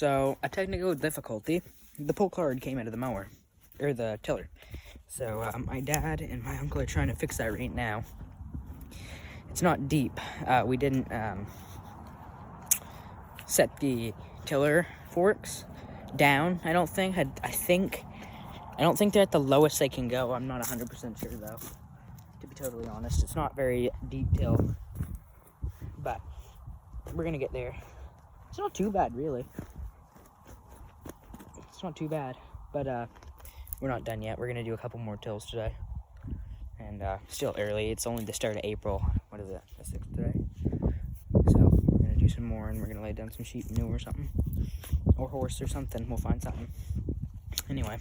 So, a technical difficulty. The pull cord came out of the mower, or the tiller. So, my dad and my uncle are trying to fix that right now. It's not deep. We didn't set the tiller forks down, I don't think. I don't think they're at the lowest they can go. I'm not 100% sure, though, to be totally honest. It's not very deep till, but we're gonna get there. It's not too bad, really. It's not too bad, but we're not done yet. We're gonna do a couple more tills today, and still early. It's only the start of April. What is it? The 6th today. So we're gonna do some more, and we're gonna lay down some sheep manure or something, or horse or something. We'll find something. Anyway,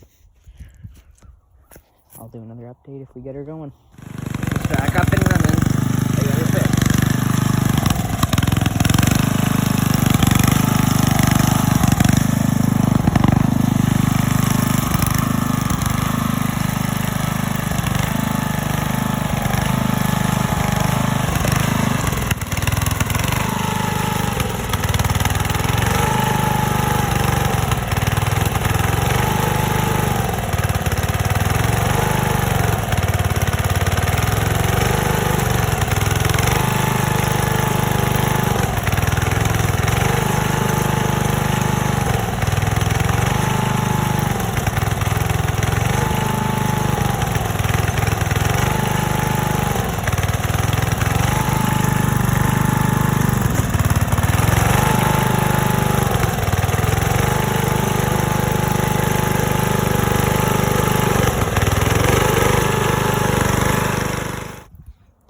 I'll do another update if we get her going. It's back up and running. I got her fixed.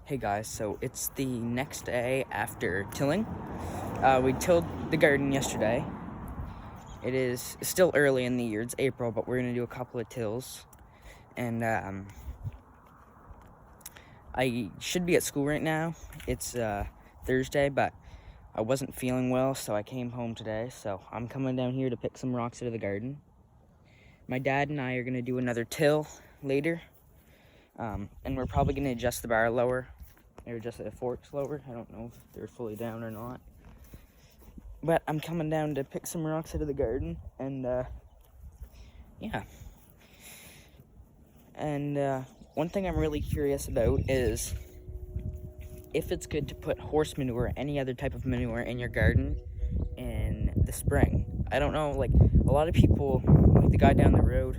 Hey guys, so it's the next day after tilling. We tilled the garden yesterday. It is still early in the year, it's April, but we're gonna do a couple of tills. And I should be at school right now. It's Thursday, but I wasn't feeling well, so I came home today. So I'm coming down here to pick some rocks out of the garden. My dad and I are gonna do another till later. And we're probably gonna adjust the bar lower. Or just the forks lower. I don't know if they're fully down or not. But I'm coming down to pick some rocks out of the garden, and yeah. And one thing I'm really curious about is if it's good to put horse manure or any other type of manure in your garden in the spring. I don't know, like a lot of people, like the guy down the road,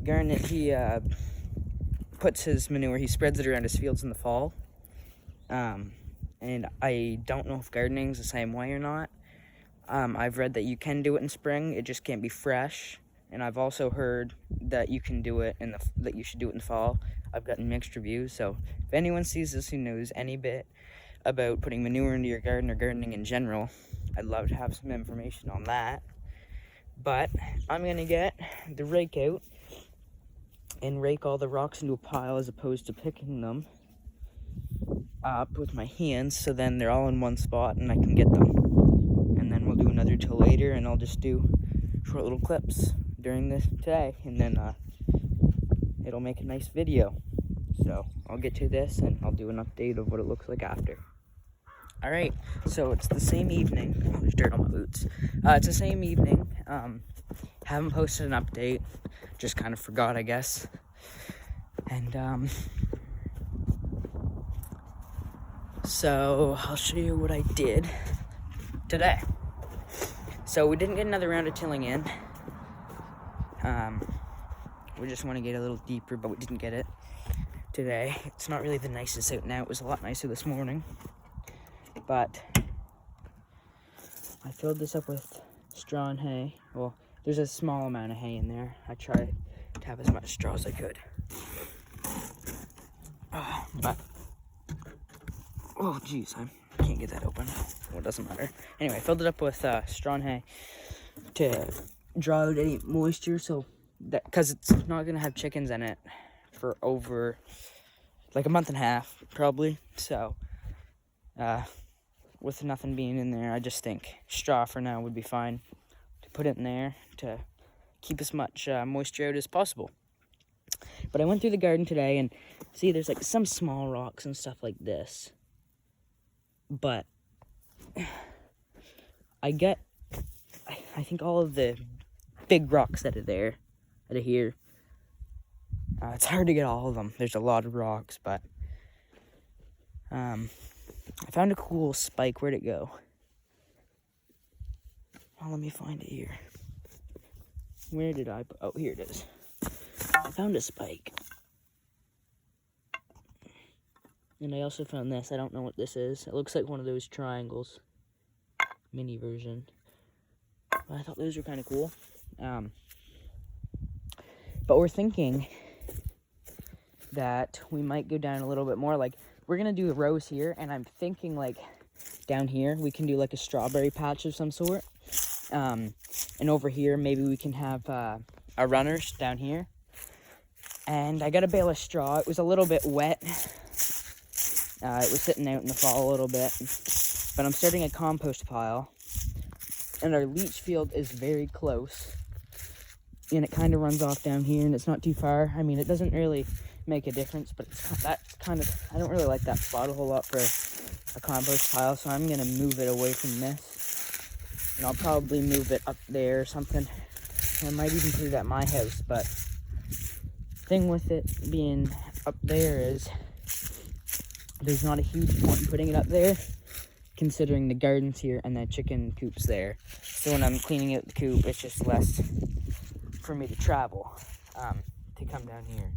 Garnet, he puts his manure, he spreads it around his fields in the fall. And I don't know if gardening's the same way or not. I've read that you can do it in spring, it just can't be fresh. And I've also heard that you can do it that you should do it in fall. I've gotten mixed reviews, so if anyone sees this who knows any bit about putting manure into your garden or gardening in general, I'd love to have some information on that. But I'm gonna get the rake out and rake all the rocks into a pile as opposed to picking them up with my hands, so then they're all in one spot and I can get them. And then we'll do another till later, and I'll just do short little clips during this today, and then it'll make a nice video. So I'll get to this and I'll do an update of what it looks like after. Alright, so it's the same evening. Oh, there's dirt on my boots. It's the same evening. Haven't posted an update, just kind of forgot, I guess. And so I'll show you what I did today. So we didn't get another round of tilling in. We just want to get a little deeper, but we didn't get it today. It's not really the nicest out now. It was a lot nicer this morning. But I filled this up with straw and hay. Well, there's a small amount of hay in there. I tried to have as much straw as I could. But oh, geez, I can't get that open. Well, it doesn't matter. Anyway, I filled it up with straw and hay to draw out any moisture, so that, because it's not gonna have chickens in it for over like a month and a half, probably. So, with nothing being in there, I just think straw for now would be fine to put it in there to keep as much moisture out as possible. But I went through the garden today, and see, there's like some small rocks and stuff like this. But I I think all of the big rocks that are here. It's hard to get all of them. There's a lot of rocks, but I found a cool spike. Where'd it go? Oh, let me find it here. Where did I put? Oh, here it is. I found a spike. And I also found this. I don't know what this is. It looks like one of those triangles. Mini version. But I thought those were kind of cool. But we're thinking that we might go down a little bit more. Like, we're going to do a rows here. And I'm thinking, like, down here, we can do, like, a strawberry patch of some sort. And over here, maybe we can have our runners down here. And I got a bale of straw. It was a little bit wet. It was sitting out in the fall a little bit. But I'm starting a compost pile. And our leach field is very close. And it kind of runs off down here, and it's not too far. I mean, it doesn't really make a difference, but that's kind of, I don't really like that spot a whole lot for a compost pile, so I'm going to move it away from this. And I'll probably move it up there or something. I might even put it at my house, but thing with it being up there is there's not a huge point in putting it up there, considering the garden's here and the chicken coop's there. So when I'm cleaning out the coop, it's just less for me to travel to come down here.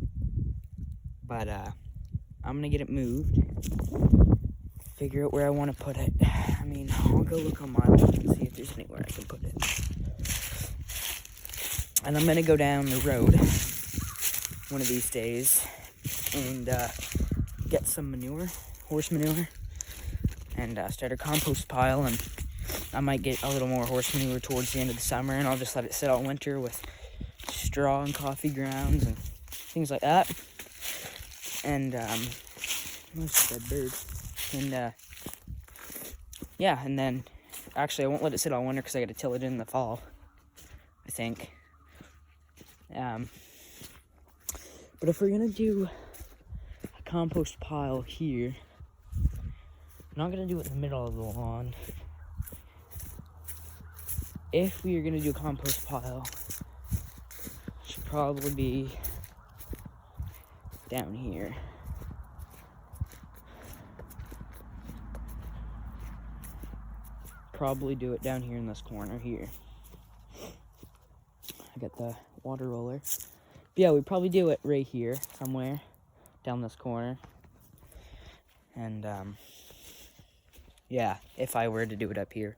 But I'm gonna get it moved, figure out where I want to put it. I mean, I'll go look on my list and see if there's anywhere I can put it. And I'm gonna go down the road one of these days and get some manure, horse manure, and start a compost pile. And I might get a little more horse manure towards the end of the summer, and I'll just let it sit all winter with straw and coffee grounds and things like that. And where's that bird? And yeah, and then actually I won't let it sit all winter because I got to till it in the fall, I think. But if we're gonna do a compost pile here, I'm not gonna do it in the middle of the lawn. If we are gonna do a compost pile, it should probably be down here. Probably do it down here in this corner here. I got the water roller. But yeah, we'd probably do it right here somewhere down this corner. And yeah, if I were to do it up here.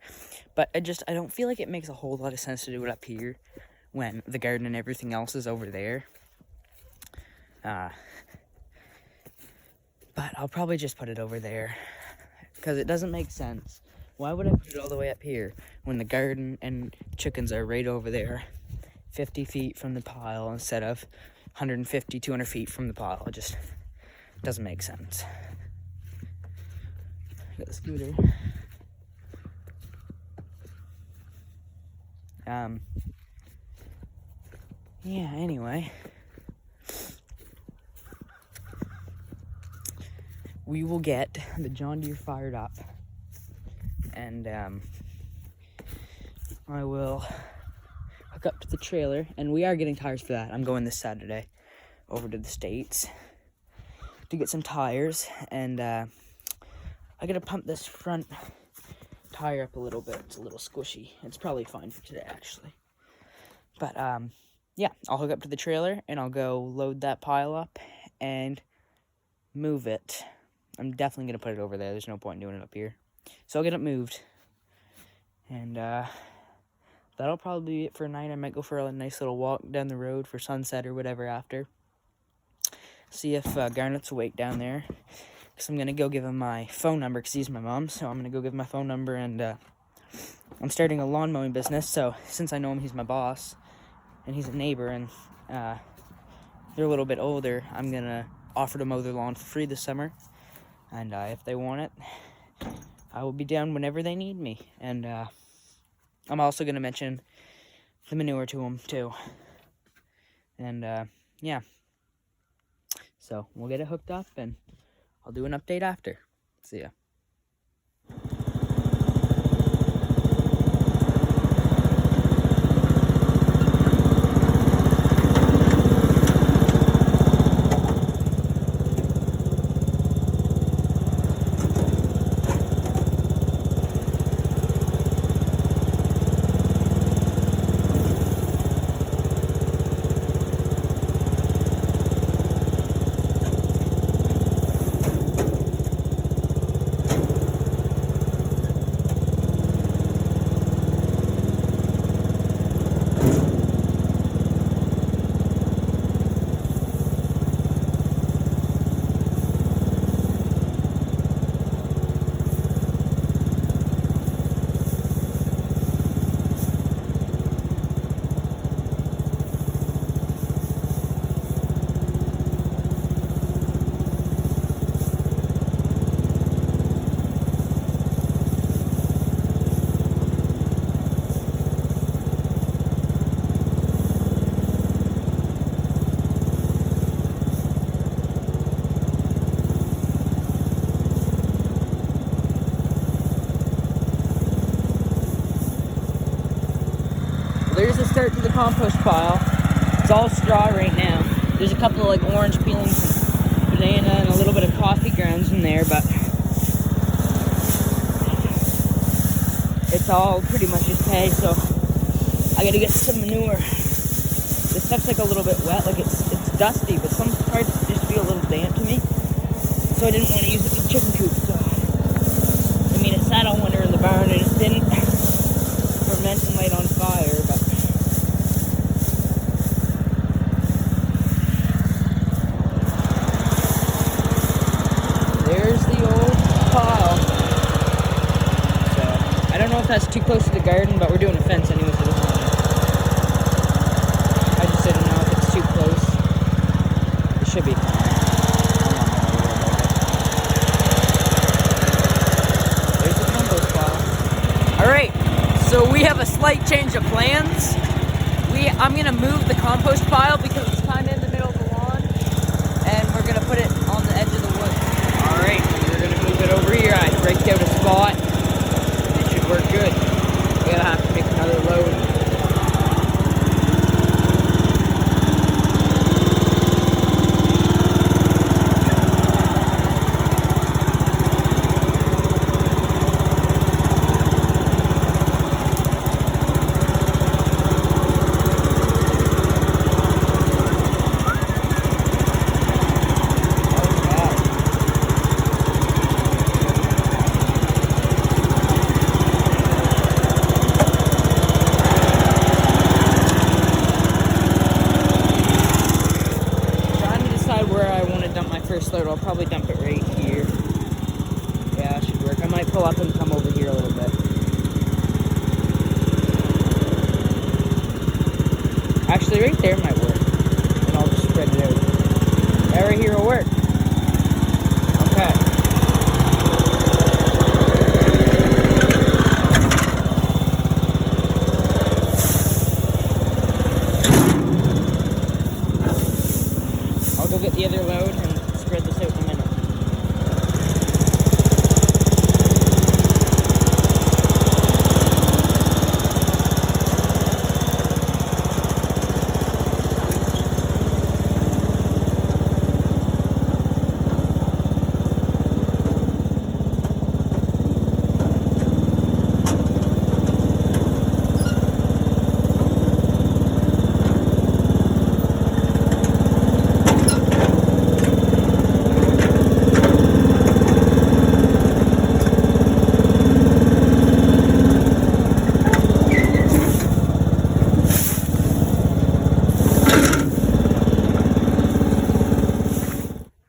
But I don't feel like it makes a whole lot of sense to do it up here when the garden and everything else is over there. But I'll probably just put it over there because it doesn't make sense. Why would I put it all the way up here when the garden and chickens are right over there, 50 feet from the pile instead of 150, 200 feet from the pile? It just doesn't make sense. Got the scooter. Yeah, anyway. We will get the John Deere fired up. And I will hook up to the trailer. And we are getting tires for that. I'm going this Saturday over to the States to get some tires. And I gotta pump this front tire up a little bit. It's a little squishy. It's probably fine for today, actually. But yeah, I'll hook up to the trailer and I'll go load that pile up and move it. I'm definitely gonna put it over there. There's no point in doing it up here. So I'll get it moved. And that'll probably be it for a night. I might go for a nice little walk down the road for sunset or whatever after. See if Garnet's awake down there. Because I'm going to go give him my phone number because he's my mom. So I'm going to go give him my phone number. And I'm starting a lawn mowing business. So since I know him, he's my boss. And he's a neighbor. And they're a little bit older. I'm going to offer to mow their lawn for free this summer. And if they want it, I will be down whenever they need me. And I'm also going to mention the manure to them, too. And, yeah. So, we'll get it hooked up, and I'll do an update after. See ya. there's the start to the compost pile. It's all straw right now. There's a couple of like orange peelings, some banana, and a little bit of coffee grounds in there, but it's all pretty much just hay, so I gotta get some manure. This stuff's like a little bit wet, like it's dusty, but some parts just feel a little damp to me. So I didn't want to use it for the chicken coop, so I mean it sat all winter in the barn and it didn't ferment and light on fire, but there's the old pile. So I don't know if that's too close to the garden, but we're doing a fence anyway, so it doesn't matter. I just didn't know if it's too close. It should be fine. There's the compost pile. Alright, so we have a slight change of plans. I'm gonna move the compost pile because it's kinda in the middle of the lawn, and we're gonna put it on the edge of the woods. Alright, we're gonna move it over here. I raked out a spot. It should work good. We're gonna have to make another load. First load, I'll probably dump it right here. Yeah, that should work. I might pull up and come over here a little bit. Actually, right there might work. And I'll just spread it out. Yeah, right here will work. Okay. I'll go get the other load and spread this out in a minute.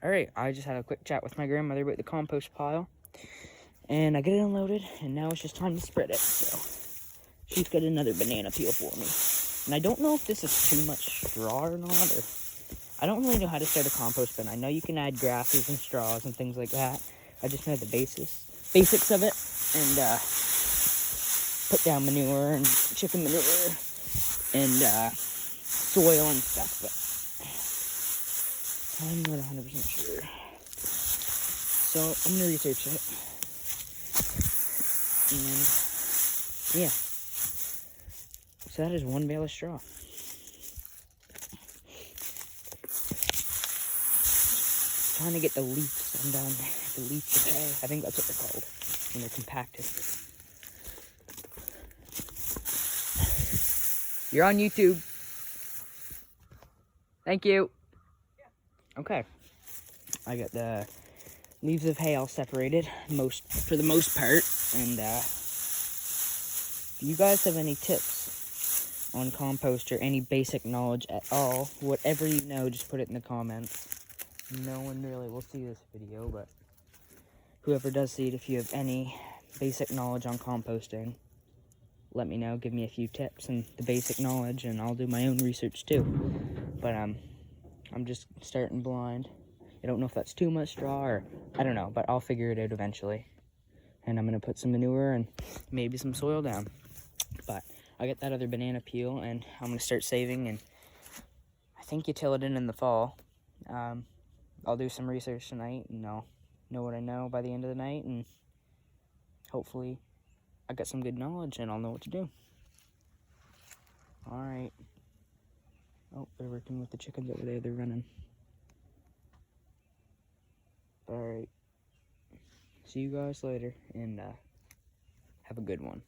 Alright, I just had a quick chat with my grandmother about the compost pile, and I got it unloaded, and now it's just time to spread it. So she's got another banana peel for me, and I don't know if this is too much straw or not, or I don't really know how to start a compost bin. I know you can add grasses and straws and things like that. I just know the basics of it, and put down manure and chicken manure and soil and stuff, but I'm not 100% sure. So I'm gonna research it. And yeah. So that is one bale of straw. Trying to get the leaves undone. The leaves of hay. I think that's what they're called when they're compacted. You're on YouTube. Thank you. Okay, I got the leaves of hay all separated, for the most part, and if you guys have any tips on compost or any basic knowledge at all, whatever you know, just put it in the comments. No one really will see this video, but whoever does see it, if you have any basic knowledge on composting, let me know, give me a few tips and the basic knowledge, and I'll do my own research too. But I'm just starting blind. I don't know if that's too much straw or I don't know, but I'll figure it out eventually. And I'm gonna put some manure and maybe some soil down. But I got that other banana peel and I'm gonna start saving, and I think you till it in the fall. I'll do some research tonight and I'll know what I know by the end of the night, and hopefully I got some good knowledge and I'll know what to do. Oh, they're working with the chickens over there. They're running. Alright. See you guys later, and have a good one.